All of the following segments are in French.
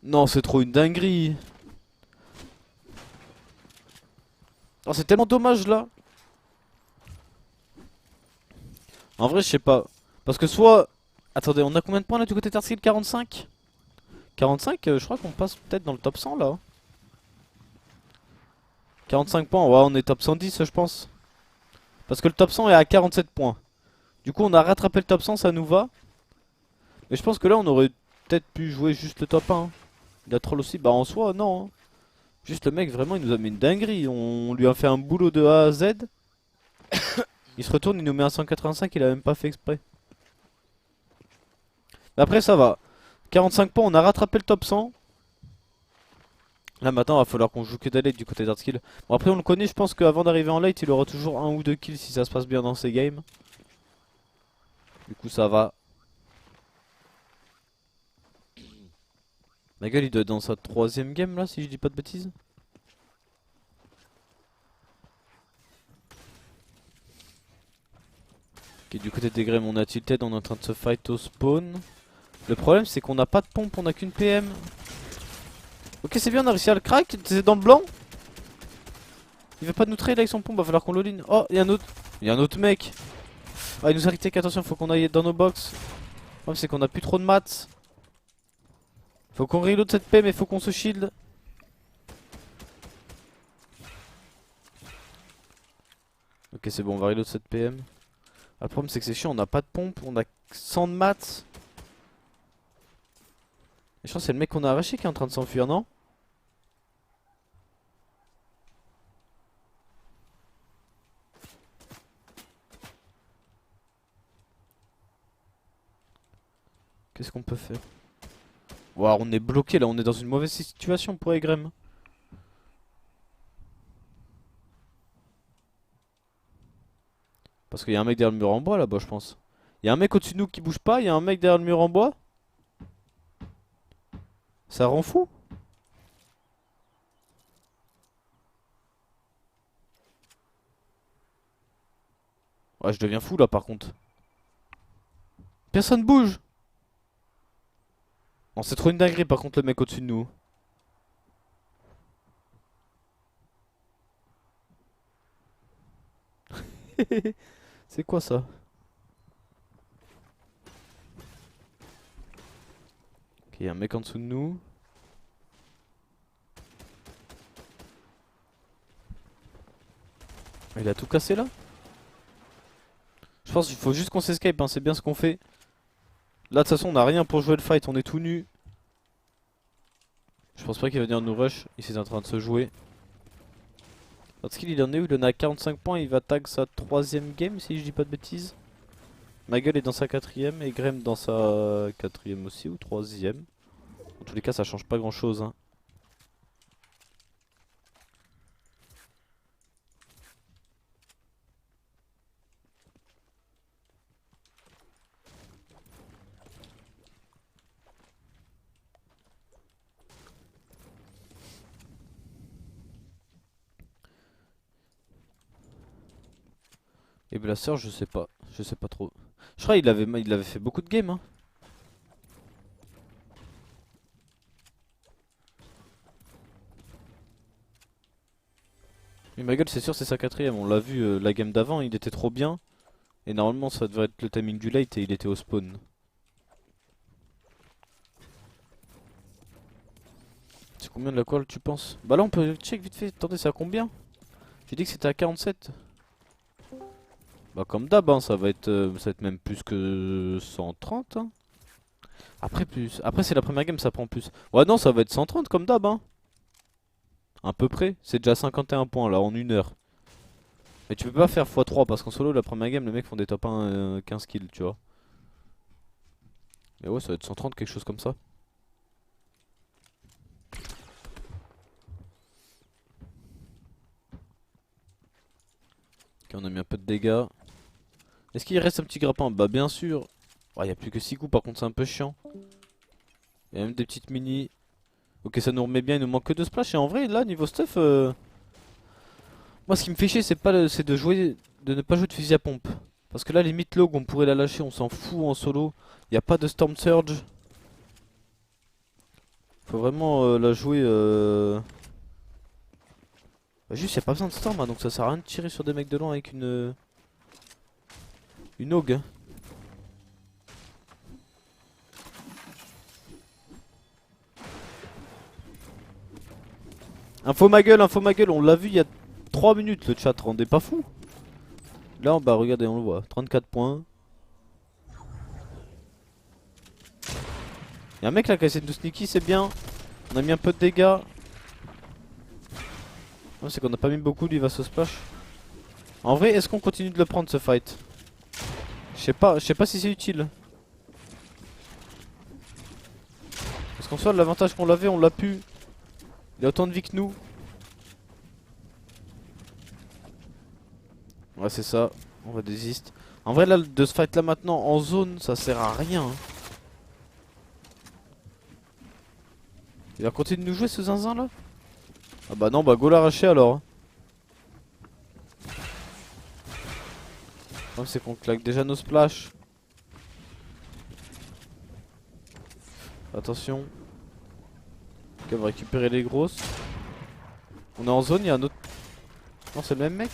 Non, c'est trop une dinguerie. Oh, c'est tellement dommage là. En vrai, je sais pas. Parce que soit... Attendez, on a combien de points là du côté Tarskill? 45? 45, je crois qu'on passe peut-être dans le top 100 là. 45 points, ouais, on est top 110 je pense. Parce que le top 100 est à 47 points. Du coup, on a rattrapé le top 100, ça nous va. Mais je pense que là, on aurait peut-être pu jouer juste le top 1. Il a troll aussi, bah en soi, non, hein. Juste le mec, vraiment, il nous a mis une dinguerie. On lui a fait un boulot de A à Z. Il se retourne, il nous met un 185, il a même pas fait exprès. Mais après, ça va. 45 points, on a rattrapé le top 100. Là maintenant, il va falloir qu'on joue que des late du côté d'Artskill. Bon, après, on le connaît, je pense qu'avant d'arriver en late, il aura toujours un ou deux kills si ça se passe bien dans ses games. Du coup, ça va. Ma gueule, il doit être dans sa troisième game là, si je dis pas de bêtises. Ok, du côté des Grêmes, on a tilted, on est en train de se fight au spawn. Le problème, c'est qu'on n'a pas de pompe, on a qu'une PM. Ok, c'est bien, on a réussi à le crack. C'est dans le blanc. Il veut pas nous trade avec son pompe, va falloir qu'on l'all-in. Oh, il y a un autre. Il y a un autre mec. Ah, il nous a retake, attention, faut qu'on aille dans nos box. Le problème, c'est qu'on a plus trop de mats. Faut qu'on reload cette PM mais faut qu'on se shield. Ok, c'est bon, on va reload cette PM. Ah, le problème, c'est que c'est chiant, on n'a pas de pompe, on a 100 de mats. Et je pense que c'est le mec qu'on a arraché qui est en train de s'enfuir, non? Qu'est-ce qu'on peut faire? Waouh, on est bloqué là, on est dans une mauvaise situation pour Egrem. Parce qu'il y a un mec derrière le mur en bois là-bas, je pense. Il y a un mec au-dessus de nous qui bouge pas, il y a un mec derrière le mur en bois. Ça rend fou. Ouais, je deviens fou là par contre. Personne bouge. Oh, c'est trop une dinguerie par contre le mec au-dessus de nous. C'est quoi ça? Ok, il y a un mec en dessous de nous. Il a tout cassé là? Je pense qu'il faut juste qu'on s'escape, hein, c'est bien ce qu'on fait. Là de toute façon on a rien pour jouer le fight, on est tout nu. Je pense pas qu'il va venir nous rush, il est en train de se jouer. Parce qu'il en est où? Il en a 45 points, il va tag sa troisième game si je dis pas de bêtises. Ma gueule est dans sa quatrième et Graham dans sa quatrième aussi ou troisième. En tous les cas ça change pas grand chose hein. Et Blaster je sais pas trop. Je crois il avait fait beaucoup de games hein. Mais ma gueule c'est sûr c'est sa quatrième, on l'a vu la game d'avant il était trop bien. Et normalement ça devrait être le timing du late et il était au spawn. C'est combien de la call tu penses? Bah là on peut check vite fait, attendez c'est à combien? J'ai dit que c'était à 47. Bah comme d'hab hein, ça va être même plus que 130 hein. Après c'est la première game ça prend plus. Ouais non ça va être 130 comme d'hab hein. À peu près, c'est déjà 51 points là en une heure. Mais tu peux pas faire x3 parce qu'en solo la première game les mecs font des top 1 15 kills tu vois. Mais ouais ça va être 130 quelque chose comme ça. Ok on a mis un peu de dégâts. Est-ce qu'il reste un petit grappin? Bah bien sûr. Oh, y a plus que 6 coups par contre c'est un peu chiant. Il y a même des petites mini. Ok ça nous remet bien, il nous manque que 2 splash et en vrai là niveau stuff moi ce qui me fait chier c'est de jouer de ne pas jouer de fusil à pompe. Parce que là limite log on pourrait la lâcher, on s'en fout en solo. Y a pas de storm surge. Faut vraiment la jouer. Bah, juste, y a pas besoin de storm, hein, donc ça sert à rien de tirer sur des mecs de loin avec une augue. Info ma gueule, on l'a vu il y a 3 minutes le chat, rendez pas fou. Là, bah regardez, on le voit, 34 points. Y'a un mec là qui a essayé de nous sneaky, c'est bien. On a mis un peu de dégâts. Non, c'est qu'on a pas mis beaucoup, lui il va se splash. En vrai, est-ce qu'on continue de le prendre ce fight? Je sais pas si c'est utile. Parce qu'en soit l'avantage qu'on l'avait, on l'a pu. Il a autant de vie que nous. Ouais, c'est ça. On va désister. En vrai, là, de ce fight là maintenant en zone, ça sert à rien. Hein. Il va continuer de nous jouer ce zinzin là? Ah bah non, bah go l'arracher alors. Le problème c'est qu'on claque déjà nos splash. Attention. Ok, on va récupérer les grosses. On est en zone, il y a un autre. Non, c'est le même mec.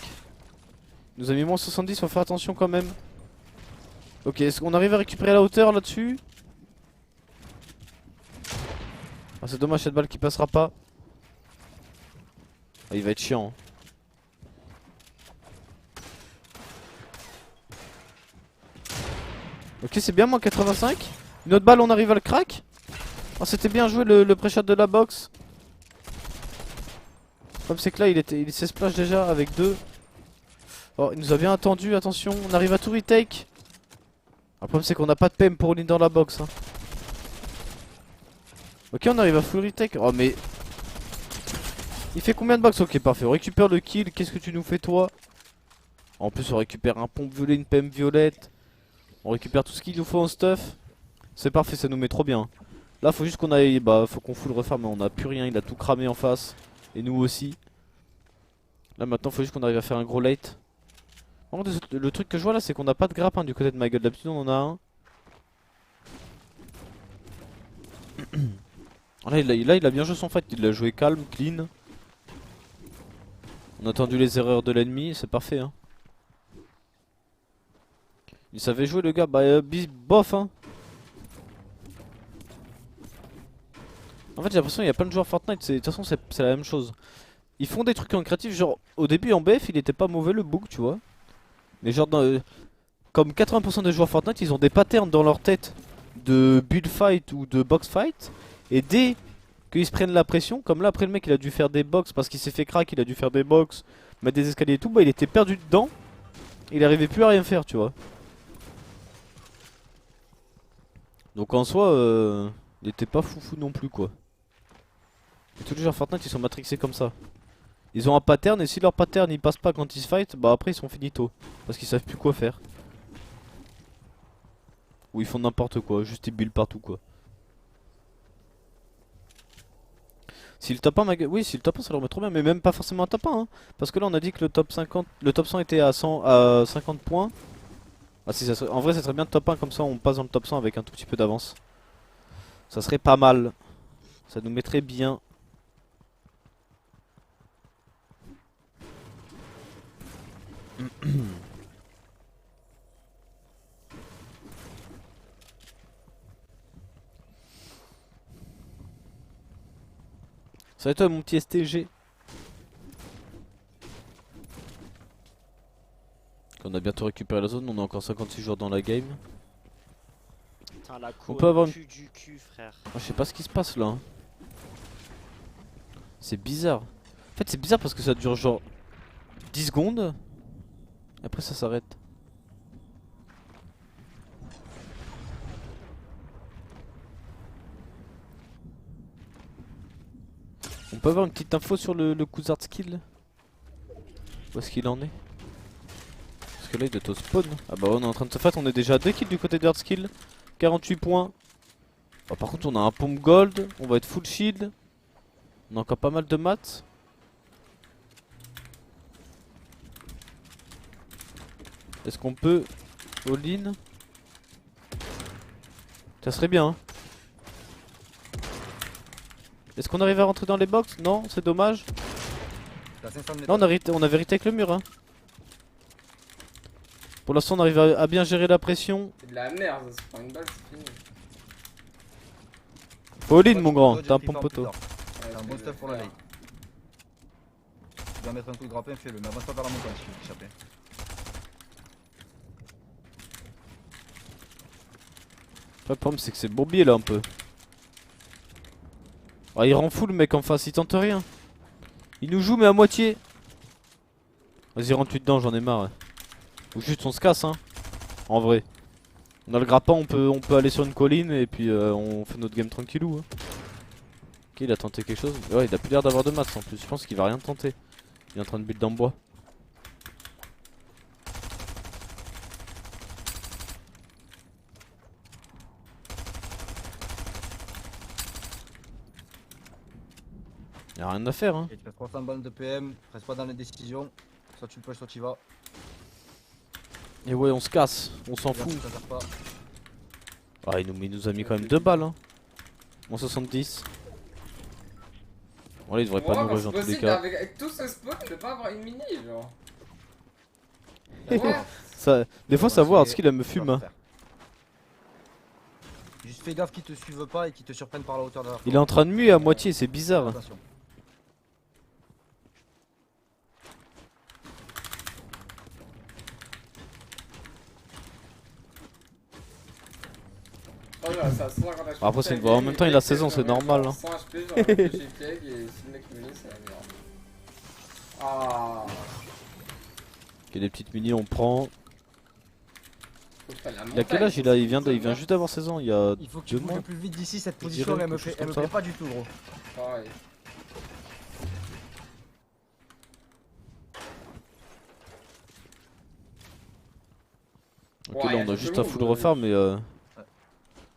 Il nous a mis moins 70, faut faire attention quand même. Ok, est-ce qu'on arrive à récupérer la hauteur là-dessus? Ah, c'est dommage cette balle qui passera pas. Ah, il va être chiant. Ok, c'est bien, moins 85. Une autre balle, on arrive à le crack. Oh, c'était bien joué le pré-shot de la box. Comme c'est que là, il s'est splash déjà avec 2. Oh, il nous a bien attendu, attention, on arrive à tout retake. Le problème c'est qu'on a pas de PM pour all-in dans la box. Hein. Ok, on arrive à full retake. Oh, mais. Il fait combien de box? Ok, parfait. On récupère le kill. Qu'est-ce que tu nous fais, toi? En plus, on récupère un pompe violet, une PM violette. On récupère tout ce qu'il nous faut en stuff. C'est parfait, ça nous met trop bien. Là, faut juste qu'on aille. Bah, faut qu'on full refaire, mais on a plus rien. Il a tout cramé en face. Et nous aussi. Là, maintenant, faut juste qu'on arrive à faire un gros late. Par contre, le truc que je vois là, c'est qu'on a pas de grappin du côté de ma gueule. D'habitude, on en a un. Là, il a bien joué son fight. Il l'a joué calme, clean. On a entendu les erreurs de l'ennemi, c'est parfait. Hein. Il savait jouer le gars, bah bof hein. En fait j'ai l'impression qu'il y a plein de joueurs Fortnite, de toute façon c'est la même chose. Ils font des trucs en créatif, genre au début en BF il était pas mauvais le book tu vois. Mais genre comme 80% des joueurs Fortnite ils ont des patterns dans leur tête de build fight ou de box fight. Et dès qu'ils se prennent la pression, comme là après le mec il a dû faire des box parce qu'il s'est fait crack, il a dû faire des box, mettre des escaliers et tout, bah il était perdu dedans. Il arrivait plus à rien faire tu vois. Donc en soi, il était pas foufou non plus quoi. Et tous les joueurs Fortnite ils sont matrixés comme ça. Ils ont un pattern et si leur pattern il passe pas quand ils se fight, bah après ils sont finito. Parce qu'ils savent plus quoi faire. Ou ils font n'importe quoi, juste ils build partout quoi. Si le top 1, oui, si le top 1 ça leur met trop bien, mais même pas forcément un top 1 hein. Parce que là on a dit que le top 50, le top 100 était à 100, à 50 points. Ah si, en vrai ça serait bien le top 1 comme ça on passe dans le top 100 avec un tout petit peu d'avance. Ça serait pas mal. Ça nous mettrait bien. Salut toi mon petit STG. On a bientôt récupéré la zone, on a encore 56 joueurs dans la game. Putain, la On peut avoir une... du cul, frère. Ah, je sais pas ce qui se passe là. Hein. C'est bizarre. En fait c'est bizarre parce que ça dure genre 10 secondes. Et après ça s'arrête. On peut avoir une petite info sur le Kuzard skill? Où est-ce qu'il en est? Parce que là il doit être au spawn. Ah bah on est en train de se faire, on est déjà à 2 kills du côté de Hard Skill. 48 points. Bah, par contre on a un pompe gold, on va être full shield. On a encore pas mal de mats. Est-ce qu'on peut all-in? Ça serait bien hein. Est-ce qu'on arrive à rentrer dans les box? Non, c'est dommage. T'es à 500 mètres. Là on a vérité avec le mur hein. Pour l'instant on arrive à bien gérer la pression. C'est de la merde, ça se prend une balle, c'est fini. Pauline mon grand, Dodge t'es un pris bon fort poteau. plus tard. C'est un bon stuff pour la lane. Tu dois mettre un coup de grappin, fais-le. Mais avance pas vers la montagne si tu veux échapper. Le problème c'est que c'est bourbier là un peu. Ah, il rend fou le mec en face, il tente rien. Il nous joue mais à moitié. Vas-y rentre-lui dedans, j'en ai marre. Ouais. Ou juste on se casse hein. En vrai. On a le grappin, on peut aller sur une colline et puis on fait notre game tranquillou. Hein. Ok, il a tenté quelque chose. Ouais, il a plus l'air d'avoir de maths en plus. Je pense qu'il va rien tenter. Il est en train de build en bois. Y'a rien à faire hein. Et tu fais 300 balles de PM, reste pas dans les décisions. Soit tu le push, soit tu y vas. Et ouais, on se casse, on s'en Regarde, fout. ça sert pas. Ah, il nous a mis quand même 2 balles hein. En 70. Bon là il devrait pas nous c'est rejoindre dans tous les possible cas. avec tout ce spawn de pas avoir une mini, genre. Ça, des fois Ouais, savoir c'est- ce qu'il a me fume hein. Juste fais gaffe qu'ils te suivent pas et qu'ils te surprennent par la hauteur de la Il est en train de muer à moitié, c'est bizarre. Hein. Attention. Après, c'est une voie. En même temps, il a 16 ans, c'est normal, hein. 100 HP, genre, j'ai keg et si le mec me laisse, c'est la merde. Ah, Ok, des petites mini, on prend. faut que je prenne la Il a montagne, quel âge il faut a que il je vient, trouve il vient ça. juste d'avoir 16 ans, il y a Il faut que tu 2 bouges mois. le plus vite d'ici, cette Je position dirais elle me quelque chose elle me comme plaît ça. pas du tout gros. Pareil. Ok, Ouais, là y a on a du juste tout à le full monde, refaire, mais Ouais.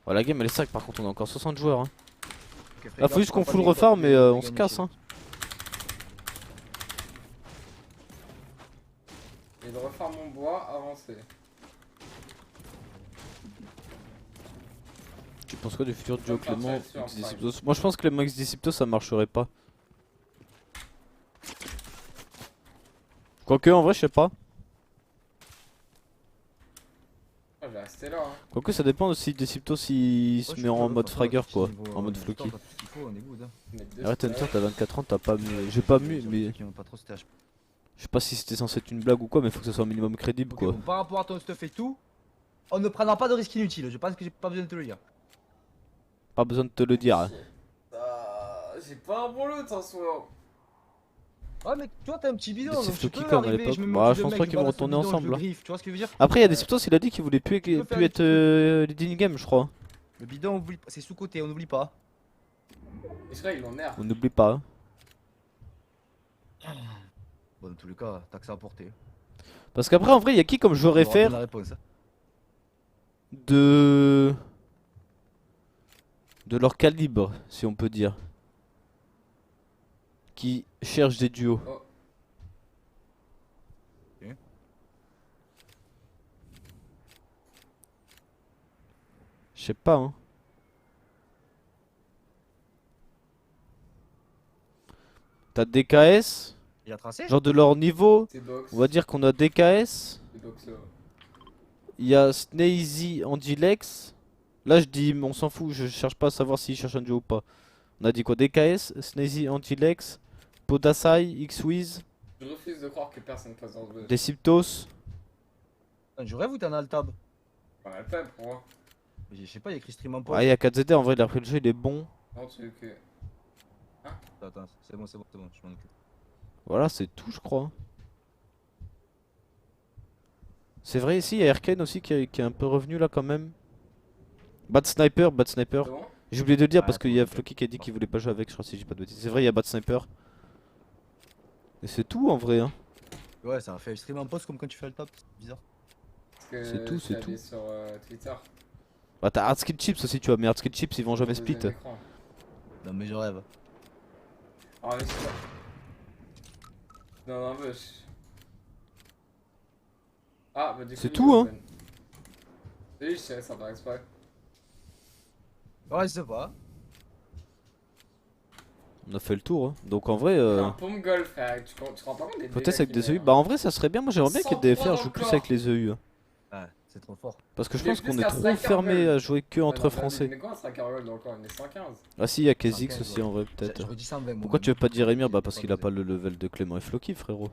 ouais, la game elle est sac par contre, on a encore 60 joueurs. Hein. Ok, fais Là, faut gaffe, juste qu'on prends pas full de refaire, gros, mais tu on vas se gagner casse. ici. Hein. Et de refaire mon bois, avancer. Tu penses quoi du futur duo Comme Clément ça, X sur Disciptos? Moi je pense que Clément X Disciptos ça marcherait pas. Quoique en vrai, je sais pas. Ah, je vais rester là. Hein. Quoique ça dépend aussi des Disciptos s'il Ouais, se je met suis en chaud, mode franchement, fragger si quoi, niveau, en mode niveau floki. temps, t'as tout ce qu'il faut, on est good, hein. Mettre deux Arrête stacks. Hunter, t'as 24 ans, t'as pas mu. J'ai pas mu, mais Qui ont pas trop stage. je sais pas si c'était censé être une blague ou quoi, mais faut que ça soit un minimum crédible Ok, quoi. bon, par rapport à ton stuff et tout, on ne prendra pas de risques inutiles. Je pense que j'ai pas besoin de te le dire. Pas besoin de te le dire. Hein. J'ai pas un bon loot en soi. Ouais, mais toi t'as un petit bidon. Des Donc Sith tu peux Loki comme à arriver, l'époque. je me mets Bah, au-dessus je de pense mec, pas je qu'ils vont balance le retourner bidon, je ensemble, le là. griffe, tu vois ce que je veux dire? Après, il y a des Disciptos, il a dit qu'il voulait plus peux faire être leading game, je crois. Le bidon, c'est sous-côté, on n'oublie pas. Et je crois qu'ils l'ont nerf. On n'oublie pas. Hein. Bon, dans tous les cas, t'as que ça à porter. Parce qu'après, en vrai, il y a qui comme joueur On aura bien FR la réponse. Hein. de leur calibre, si on peut dire, qui cherche des duos. Oh. Ok. Je sais pas, hein. T'as DKS, Il a tracé? genre de leur niveau, C'est box. on va dire qu'on a DKS, C'est box là. il y a Snazy, Andilex. Là je dis, on s'en fout, je cherche pas à savoir s'il cherche un duo ou pas. On a dit quoi? DKS, Snazy, Antilex, Podasai, Xwiz, Je refuse de croire que personne passe dans ce jeu. Deciptos. Je rêve ou t'en as le tab? On a le temps pour moi. Je sais pas, il y a écrit stream en pause. Ah, il y a 4ZD, en vrai, il a pris le jeu, il est bon. Non, tu veux que. Attends, c'est bon, je m'en occupe. Voilà, c'est tout, je crois. C'est vrai, ici, il y a Arkane aussi qui est un peu revenu là quand même. Bad Sniper, Bad Sniper. C'est bon? J'ai oublié de le dire Ouais, parce qu'il y a Floki qui a dit qu'il voulait pas jouer avec, je crois, si j'ai pas de bêtises. C'est vrai, il y a Bad Sniper. Et c'est tout en vrai, hein. Ouais, ça a fait stream en pause comme quand tu fais le top, c'est bizarre. Parce que C'est tout, je suis c'est allé tout. sur Twitter. Bah, t'as Hardskill Chips aussi, tu vois, mais Hardskill Chips ils vont jamais Deuxième split. écran. Non, mais je rêve. Ah, mais c'est non, non, mais ah, bah du coup. C'est tout, hein. Oui, je sais, ça paraît exprès. Ouais, je sais pas. On a fait le tour, hein. Donc en vrai, Un pompe golf, frère. Tu te rends pas compte des dégâts peut-être avec qu'il des met, EU. hein. Bah en vrai, ça serait bien. Moi j'aimerais bien que 103 DFR joue plus encore. avec les EU. Ouais, c'est trop fort. Parce que je Il est pense plus qu'on est qu'un trop striker fermé goal. à jouer que Ouais, entre non, français. Mais quoi un striker goal dans le camp? On est 115. Ah si, il y a Kha'Zix 115, aussi en vrai, peut-être. J'aurais dit 120 moi. Pourquoi tu veux pas dire Emir? Bah parce Pas qu'il a osé. pas le level de Clément et Floki, frérot.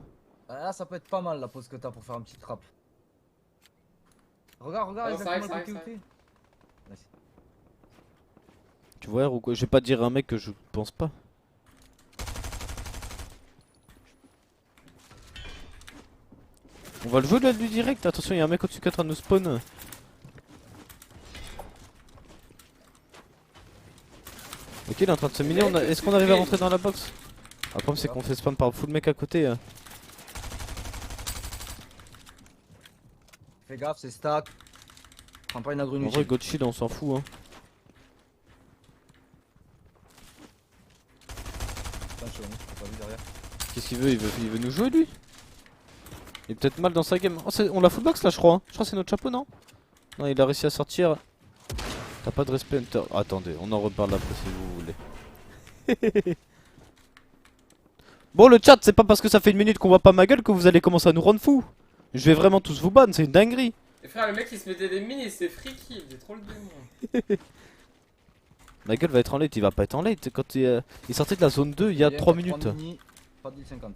Ah, là, ça peut être pas mal la pause que t'as pour faire un petit trap. Regarde, Ah, exactement ça le côté arrive, où t'es. Nice. Tu vois, ou quoi? Je vais pas dire à un mec que je pense pas. On va le jouer là lui direct, attention il y a un mec au-dessus qui est en train de nous spawn. Ok il est en train de se miner, est-ce qu'on arrive à rentrer dans la box? Le problème c'est qu'on fait spawn par full mec à côté. Fais gaffe, c'est stack. Prends pas une agro En vrai inutile. God Shield on s'en fout hein. Attention, j'ai pas vu derrière. Qu'est-ce qu'il veut? Il veut nous jouer lui? Il est peut-être mal dans sa game. Oh, on l'a full box là je crois hein. Je crois que c'est notre chapeau non? Non il a réussi à sortir. T'as pas de respect Hunter. Attendez, on en reparle après si vous voulez. Bon le chat c'est pas parce que ça fait une minute qu'on voit pas ma gueule que vous allez commencer à nous rendre fous. Je vais vraiment tous vous ban, c'est une dinguerie. Et frère, le mec il se mettait des mines, c'est freaky, il faisait trop le démon. Ma gueule va être en late, il va pas être en late. Quand il sortait de la zone 2 il y a 3 minutes. Pas de 10-50.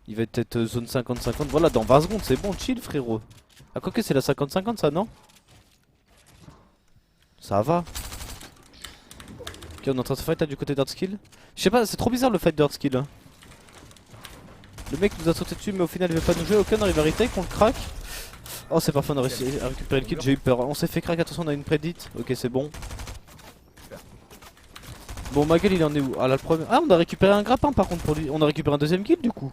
Il va être zone 50-50, voilà dans 20 secondes c'est bon, chill frérot. Ah quoi que c'est la 50-50 ça non? Ça va. Ok on est en train de se fight là du côté d'Hardskill. Je sais pas, c'est trop bizarre le fight d'Hardskill hein. Le mec nous a sauté dessus mais au final il veut pas nous jouer, aucun arrive à retake, on le craque. Oh c'est parfait, on a réussi à récupérer le kill, j'ai eu peur. On s'est fait crack, attention on a une prédite. Ok c'est bon. Bon ma gueule il en est où? Ah là le problème. Ah on a récupéré un grappin par contre pour lui. On a récupéré un deuxième kill du coup.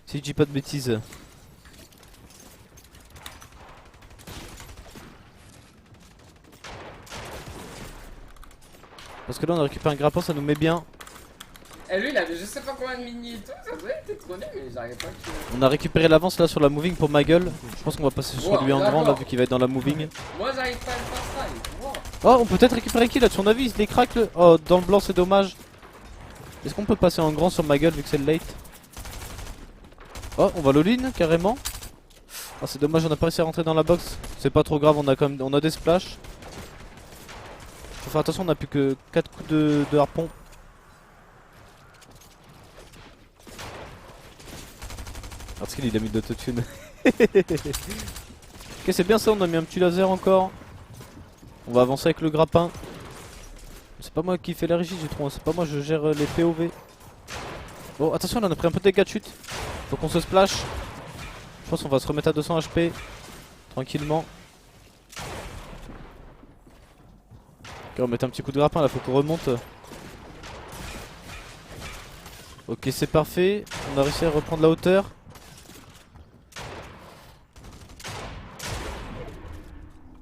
Si je dis pas de bêtises. Parce que là on a récupéré un grappin, ça nous met bien. Et lui il avait je sais pas combien de mini et tout, ça devait être trop bien mais j'arrivais pas à tuer. On a récupéré l'avance là sur la moving pour ma gueule. Je pense qu'on va passer sur Wow, lui en grand là d'accord. vu qu'il va être dans la moving. Moi j'arrive pas à le faire ça, il faut voir. Oh on peut peut-être récupérer qui là de son avis, il se les craque le... Oh dans le blanc c'est dommage. Est-ce qu'on peut passer en grand sur ma gueule vu que c'est le late? Oh on va l'all-in carrément. Oh c'est dommage on a pas réussi à rentrer dans la box. C'est pas trop grave, on a quand même on a des splashs. Faut faire attention, on a plus que 4 coups de harpon. Parce qu'il a mis de l'autotune. Ok c'est bien ça, on a mis un petit laser encore. On va avancer avec le grappin. C'est pas moi qui fais la régie j'ai trop, c'est pas moi, je gère les POV. Bon attention on a pris un peu de dégâts de chute. Faut qu'on se splash. Je pense qu'on va se remettre à 200 HP. Tranquillement. Ok on va mettre un petit coup de grappin là, faut qu'on remonte. Ok c'est parfait, on a réussi à reprendre la hauteur.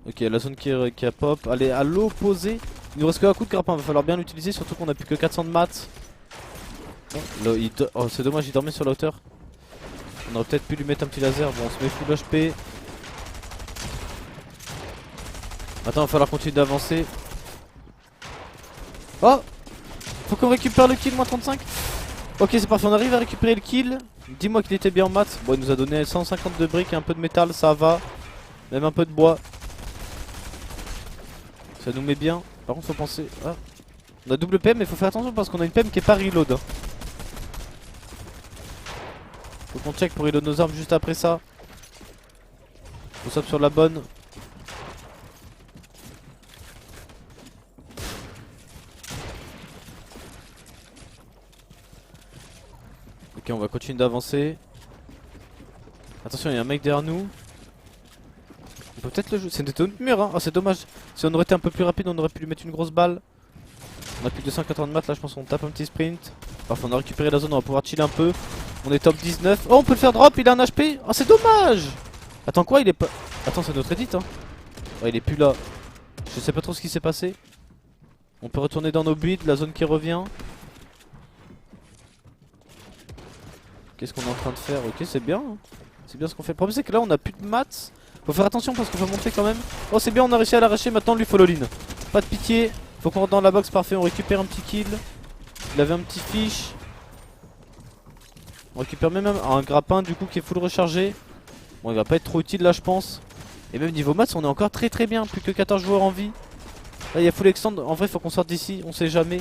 Ok la zone qui a pop, allez à l'opposé. Il nous reste qu'un coup de grappin, va falloir bien l'utiliser surtout qu'on a plus que 400 de maths. Là, oh c'est dommage il dormait sur la hauteur. On aurait peut-être pu lui mettre un petit laser, bon on se met full HP. Attends il va falloir continuer d'avancer. Oh, faut qu'on récupère le kill, moins 35. Ok c'est parfait, on arrive à récupérer le kill. Dis-moi qu'il était bien en maths. Bon il nous a donné 150 de briques et un peu de métal, ça va. Même un peu de bois. Ça nous met bien. Par contre faut penser... Ah. On a double PM mais faut faire attention parce qu'on a une PM qui est pas reload hein. Faut qu'on check pour reload nos armes juste après ça. On saute sur la bonne. Ok on va continuer d'avancer. Attention il y a un mec derrière nous. On peut peut-être le jouer, c'est une mur hein, oh, c'est dommage. Si on aurait été un peu plus rapide on aurait pu lui mettre une grosse balle. On a plus de 280 maths là je pense qu'on tape un petit sprint. Parfois on a récupéré la zone, on va pouvoir chill un peu. On est top 19. Oh on peut le faire drop, il a un HP. Oh c'est dommage. Attends quoi il est pas... Attends c'est notre edit hein. Oh il est plus là. Je sais pas trop ce qui s'est passé. On peut retourner dans nos buts, la zone qui revient. Qu'est-ce qu'on est en train de faire? Ok c'est bien hein. C'est bien ce qu'on fait. Le problème c'est que là on a plus de maths. Faut faire attention parce qu'on va monter quand même. Oh c'est bien on a réussi à l'arracher, maintenant lui faut l'all-in. Pas de pitié. Faut qu'on rentre dans la box, parfait, on récupère un petit kill. Il avait un petit fish. On récupère même un grappin du coup qui est full rechargé. Bon, il va pas être trop utile là, je pense. Et même niveau maths, on est encore très bien. Plus que 14 joueurs en vie. Là, il y a full extend. En vrai, faut qu'on sorte d'ici, on sait jamais.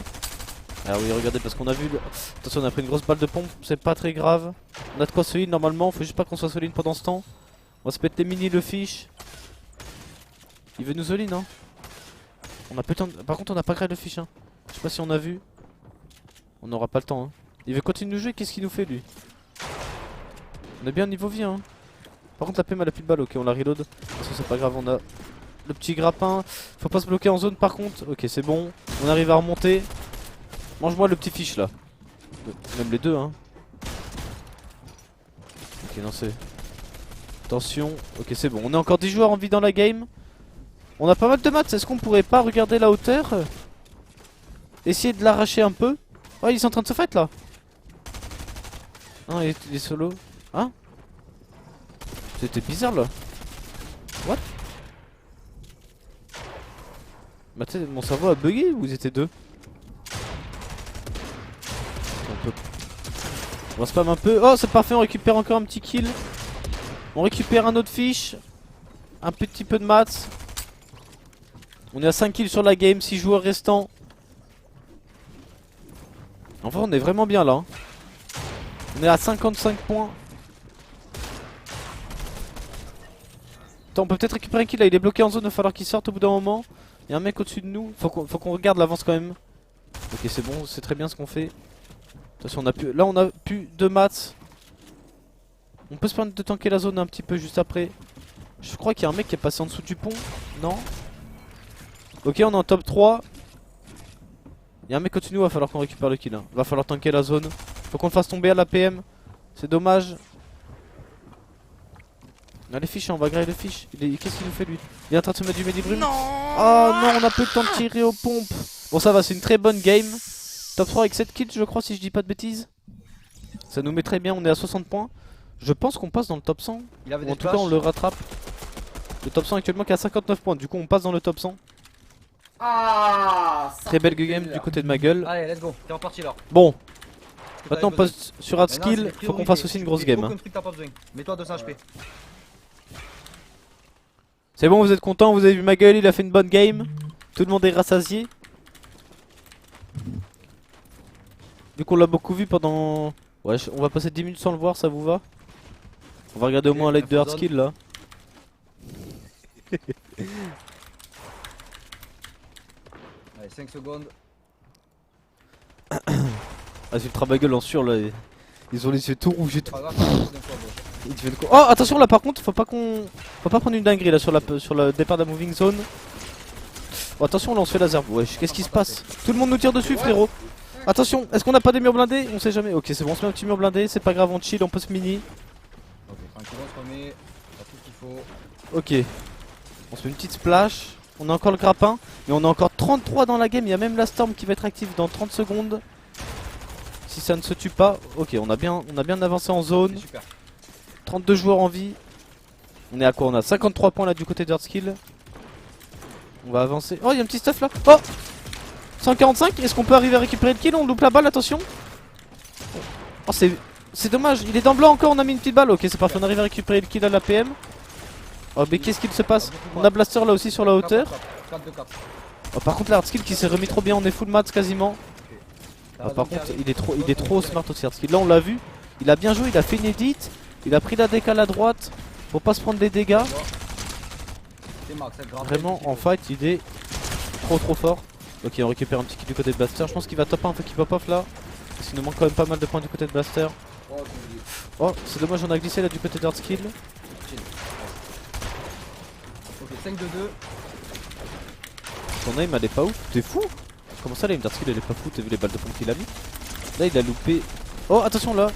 Ah oui, regardez, parce qu'on a vu. Attention, on a pris une grosse balle de pompe, c'est pas très grave. On a de quoi solide normalement, faut juste pas qu'on soit solide pendant ce temps. On va se mettre les mini, le fish. Il veut nous solide, hein. On a peut-être. Par contre, on a pas créé le fish, hein. Je sais pas si on a vu. On n'aura pas le temps, hein. Il veut continuer de jouer, qu'est-ce qu'il nous fait lui? On est bien niveau vie, hein. Par contre, la PM elle a plus de balles, ok, on la reload. Parce que c'est pas grave, on a le petit grappin. Faut pas se bloquer en zone par contre. Ok, c'est bon. On arrive à remonter. Mange-moi le petit fish là. Même les deux, hein. Ok, non, c'est. Attention. Ok, c'est bon. On est encore 10 joueurs en vie dans la game. On a pas mal de maths. Est-ce qu'on pourrait pas regarder la hauteur? Essayer de l'arracher un peu. Oh, ils sont en train de se fight là. Non, il est solo. Hein? C'était bizarre là. What? Bah, mon cerveau a bugué ou vous étiez deux? On va spam un peu. Oh, c'est parfait, on récupère encore un petit kill. On récupère un autre fish. Un petit peu de maths. On est à 5 kills sur la game, 6 joueurs restants. En vrai, on est vraiment bien là, hein. On est à 55 points. Attends, on peut peut-être récupérer un kill là, il est bloqué en zone, il va falloir qu'il sorte au bout d'un moment. Il y a un mec au-dessus de nous, faut qu'on regarde l'avance quand même. Ok, c'est bon, c'est très bien ce qu'on fait. Attention, là on a plus de maths. On peut se permettre de tanker la zone un petit peu juste après. Je crois qu'il y a un mec qui est passé en dessous du pont. Non. Ok, on est en top 3. Il y a un mec au-dessus de nous, va falloir qu'on récupère le kill, hein. Va falloir tanker la zone. Faut qu'on le fasse tomber à la PM. C'est dommage. Allez, fish, on va grailler le fish. Qu'est-ce qu'il nous fait lui? Il est en train de se mettre du médibrum. Non. Oh non, on a plus le temps de tirer aux pompes. Bon, ça va, c'est une très bonne game. Top 3 avec 7 kills, je crois, si je dis pas de bêtises. Ça nous met très bien, on est à 60 points. Je pense qu'on passe dans le top 100. Il avait Ou des en tout cas, on le rattrape. Le top 100 actuellement qui est à 59 points. Du coup, on passe dans le top 100. Ah, ça Très belle fait game plaisir. du côté de ma gueule. Allez, let's go, t'es reparti là. Bon, Parce que maintenant on t'avais besoin. passe sur hard Mais non, skill. c'est des Faut qu'on priorités. fasse aussi une grosse Tu game, fais hein. aucun truc, t'as pas besoin. Mets-toi à 200 HP. C'est bon, vous êtes contents, vous avez vu ma gueule, il a fait une bonne game. Tout le monde est rassasié. Vu qu'on l'a beaucoup vu pendant... Ouais, on va passer 10 minutes sans le voir, ça vous va? On va regarder au Ok, moins un light de hard info skill là. Allez, 5 secondes. Ah, c'est ultra ma gueule en sûr là. Ils ont les yeux tout rouges et tout. Pas grave, t'as une fois, gauche. Ils deviennent quoi? Oh, attention là par contre, faut pas prendre une dinguerie là sur le départ de la moving zone. Oh, attention là on se fait laser. Ouais, qu'est-ce qui se passe? Tout le monde nous tire dessus, frérot. Attention, est-ce qu'on a pas des murs blindés? On sait jamais. Ok, c'est bon, on se met un petit mur blindé, c'est pas grave, on chill, on peut se mini. Ok, tranquille, on se remet. T'as tout ce qu'il faut. Ok, on se met une petite splash. On a encore le grappin, mais on a encore 33 dans la game. Il y a même la storm qui va être active dans 30 secondes. Si ça ne se tue pas. Ok, on a bien avancé en zone. C'est super. 32 joueurs en vie. On est à quoi? On a 53 points là du côté d'Earthskill. On va avancer. Oh, il y a un petit stuff là. Oh, 145. Est-ce qu'on peut arriver à récupérer le kill? On loupe la balle, attention. Oh, c'est dommage. Il est dans le blanc encore. On a mis une petite balle. Ok, c'est parfait. On arrive à récupérer le kill à la PM. Oh, mais qu'est-ce qu'il se passe? On a Blaster là aussi sur la hauteur. 4 de 4. Oh, par contre, l'Hardskill qui s'est remis trop bien. On est full mats quasiment. Oh, par contre, il est trop smart aussi, Hardskill. Là, on l'a vu. Il a bien joué. Il a fait une edit. Il a pris la décale à droite. Pour pas se prendre des dégâts. Vraiment, en fight, il est trop fort. Ok, on récupère un petit kill du côté de Blaster. Je pense qu'il va top 1 un peu qu'il pop off là. Parce qu'il nous manque quand même pas mal de points du côté de Blaster. Oh, j'ai oublié. Oh, c'est dommage, on a glissé là du côté d'Hardskill. Ok, 5 de 2. Son aim elle est pas ouf. T'es fou? Comment ça, l'aim d'Hardskill elle est pas fou? T'as vu les balles de pompe qu'il a mis? Là, il a loupé. Oh, attention là.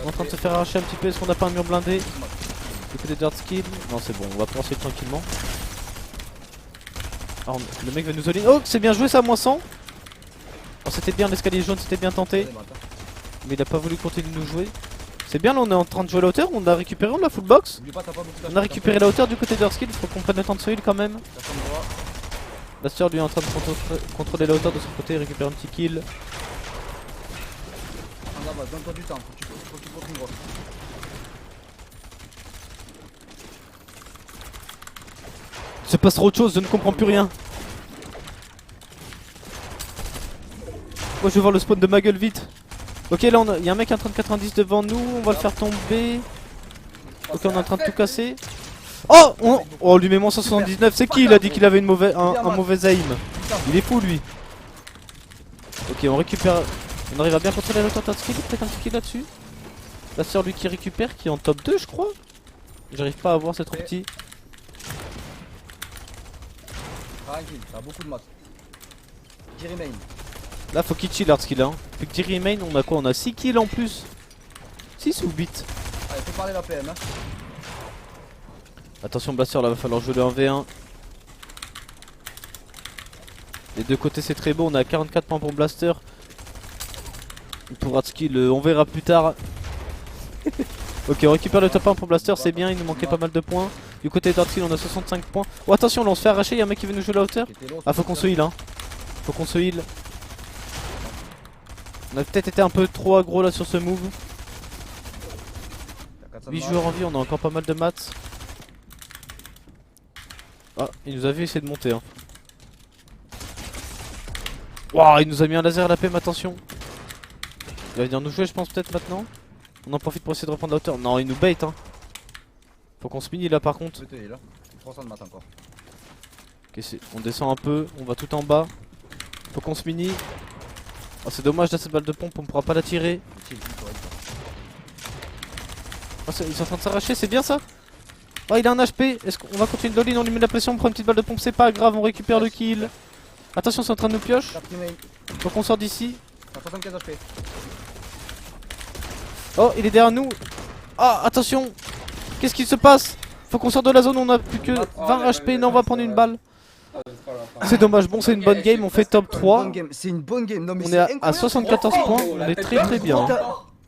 On est en train de se faire arracher un petit peu. Est-ce qu'on a pas un mur blindé du côté d'Hardskill? Non, c'est bon, on va penser tranquillement. Oh, le mec va nous all-in. Oh, c'est bien joué ça, moins 100. Oh, c'était bien l'escalier jaune, c'était bien tenté. Mais il a pas voulu continuer de nous jouer. C'est bien, là on est en train de jouer à la hauteur. On a récupéré, on l'a full box. On a récupéré la hauteur du côté d'Hardskill. Faut qu'on prenne le temps de soil quand même. Blaster lui est en train de contrôler la hauteur de son côté, il récupère un petit kill. On avance, donne-toi du temps, faut que tu fasses une grosse. Il se passe trop autre chose, je ne comprends plus rien. Moi je veux voir le spawn de ma gueule vite. Ok là il y a un mec en train de 90 devant nous, on va le faire tomber. Ok on est en train de tout casser. Oh on lui met moins 179, c'est qui il a dit qu'il avait un mauvais aim. Il est fou lui. Ok on récupère, on arrive à bien contrôler la hauteur de skill, peut-être un petit kill là-dessus. La sœur lui qui récupère, qui est en top 2 je crois. J'arrive pas à voir, c'est trop petit. Tranquille, t'as beaucoup de masse. Jerry main. Là faut qu'il chill hardskill hein. Puis que Jerry main on a quoi? On a 6 kills en plus. 6 ou 8. Allez, fais parler la PM hein. Attention Blaster là va falloir jouer le 1v1. Les deux côtés c'est très beau, on a 44 points pour Blaster. Pour hardskill on verra plus tard. Ok on récupère le top 1 pour Blaster, c'est bien, il nous manquait pas mal de points. Du côté d'hardskill on a 65 points. Oh attention là on se fait arracher, y'a un mec qui veut nous jouer la hauteur. Ah faut qu'on se heal hein. Faut qu'on se heal. On a peut-être été un peu trop aggro là sur ce move. 8 joueurs en vie, on a encore pas mal de mats. Ah, il nous a vu essayer de monter hein. Waouh, il nous a mis un laser à la PM, attention. Il va venir nous jouer je pense peut-être maintenant. On en profite pour essayer de reprendre la hauteur. Non il nous bait hein. Faut qu'on se mini là par contre. 300 de maths encore. Ok, on descend un peu, on va tout en bas. Faut qu'on se mini. Oh c'est dommage là cette balle de pompe, on pourra pas la tirer. Oh, ils sont en train de s'arracher, c'est bien ça. Oh il a un HP, est-ce qu'on va continuer de all-in, on lui met de la pression, on prend une petite balle de pompe, c'est pas grave, on récupère le kill. Attention c'est en train de nous pioche. Faut qu'on sort d'ici. 75 HP. Oh il est derrière nous. Ah attention. Qu'est-ce qui se passe? Faut qu'on sorte de la zone, on a plus que 20 HP, non on va prendre une balle. C'est dommage, bon c'est une bonne game, on fait top 3. C'est une bonne game, non mais On c'est est à incroyable. 74 points, on est très très bien.